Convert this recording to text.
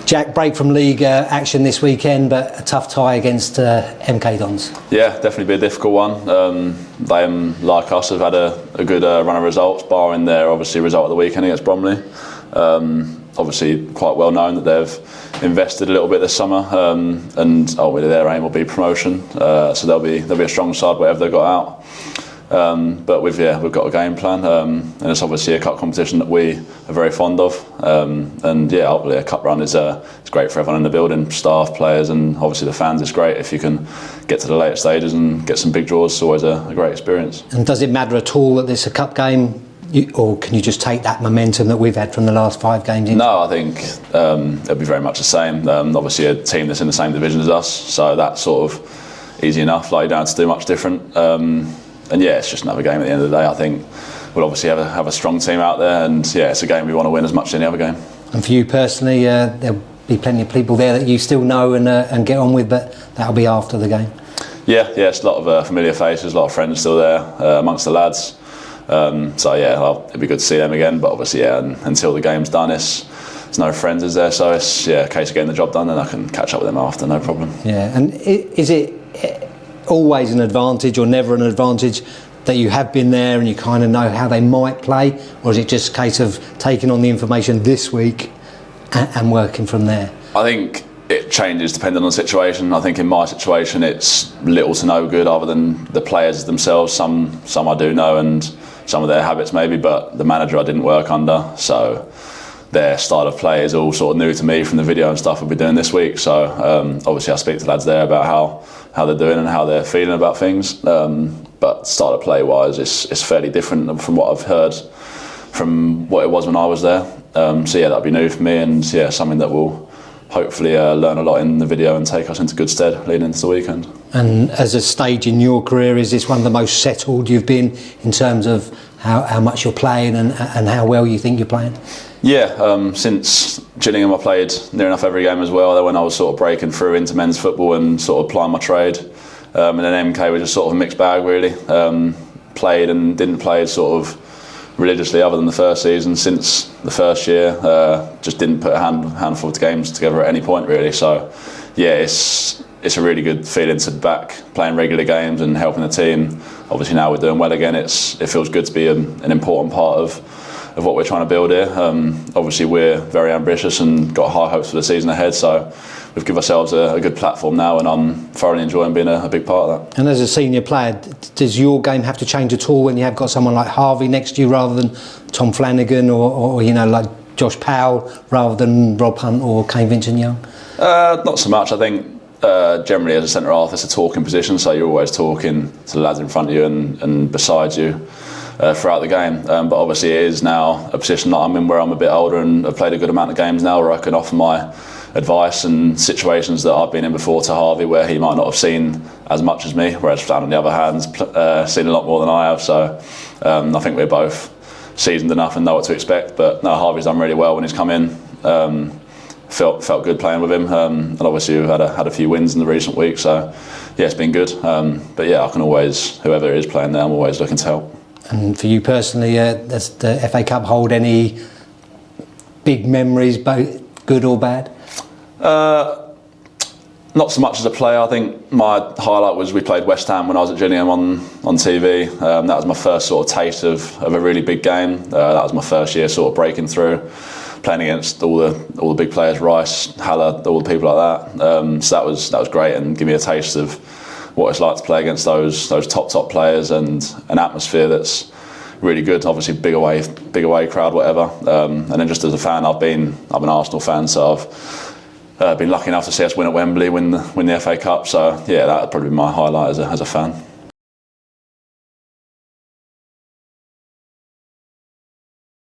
Jack, break from league action this weekend, but a tough tie against MK Dons. Yeah, definitely be a difficult one. They, like us, have had a good run of results, barring their obviously result of the weekend against Bromley. Obviously, quite well known that they've invested a little bit this summer, and ultimately their aim will be promotion. So they'll be a strong side whatever they've got out. But we've got a game plan, and it's obviously a cup competition that we are very fond of. And yeah, ultimately a cup run is it's great for everyone in the building, staff, players, and obviously the fans. It's great if you can get to the later stages and get some big draws. It's always a great experience. And does it matter at all that it's a cup game, or can you just take that momentum that we've had from the last 5 games? No, I think it'll be very much the same. Obviously, a team that's in the same division as us, so that's sort of easy enough. Like, you don't have to do much different. And yeah, it's just another game at the end of the day. I think we'll obviously have a strong team out there, and yeah, it's a game we want to win as much as any other game. And for you personally, there'll be plenty of people there that you still know and get on with, but that'll be after the game. Yeah, it's a lot of familiar faces, a lot of friends still there amongst the lads. So yeah, it'd be good to see them again. But obviously, yeah, until the game's done, there's no friends is there, so it's a case of getting the job done, and I can catch up with them after, no problem. Yeah, and is it always an advantage or never an advantage that you have been there and you kind of know how they might play, or is it just a case of taking on the information this week and working from there? I think it changes depending on the situation. I think in my situation it's little to no good other than the players themselves. Some I do know, and some of their habits maybe, but the manager I didn't work under, so their style of play is all sort of new to me from the video and stuff we'll be doing this week. So obviously I speak to lads there about how they're doing and how they're feeling about things. But style of play wise, it's fairly different from what I've heard from what it was when I was there. So yeah, that'll be new for me, and yeah, something that will hopefully learn a lot in the video and take us into good stead leading into the weekend. And as a stage in your career, is this one of the most settled you've been in terms of how much you're playing and how well you think you're playing? Yeah, since Gillingham I played near enough every game as well. Then when I was sort of breaking through into men's football and sort of applying my trade, and then MK was just sort of a mixed bag really. Played and didn't play sort of religiously other than the first season. Since the first year, just didn't put a handful of games together at any point really. So yeah, it's a really good feeling to be back playing regular games and helping the team. Obviously now we're doing well again. It feels good to be an important part of what we're trying to build here. Obviously we're very ambitious and got high hopes for the season ahead, so we've given ourselves a good platform now, and I'm thoroughly enjoying being a big part of that. And as a senior player, does your game have to change at all when you have got someone like Harvey next to you rather than Tom Flanagan or like Josh Powell rather than Rob Hunt or Kane Vincent-Young? Not so much. I think generally as a centre half it's a talking position, so you're always talking to the lads in front of you and beside you throughout the game, but obviously it is now a position that I'm in where I'm a bit older and I've played a good amount of games now, where I can offer my advice and situations that I've been in before to Harvey where he might not have seen as much as me, whereas Flan on the other hand seen a lot more than I have. So I think we're both seasoned enough and know what to expect. But no, Harvey's done really well when he's come in. Felt good playing with him, and obviously we've had a few wins in the recent weeks, so yeah, it's been good. But yeah, I can always, whoever is playing there, I'm always looking to help. And for you personally, does the FA Cup hold any big memories, both good or bad? Not so much as a player. I think my highlight was we played West Ham when I was at Gillingham on TV. That was my first sort of taste of a really big game. That was my first year sort of breaking through, playing against all the big players, Rice, Haller, all the people like that. So that was great, and give me a taste of what it's like to play against those top players, and an atmosphere that's really good. Obviously big away crowd, whatever. And then just as a fan, I'm an Arsenal fan, so I've been lucky enough to see us win at Wembley, win the FA Cup. So yeah, that would probably be my highlight as a fan.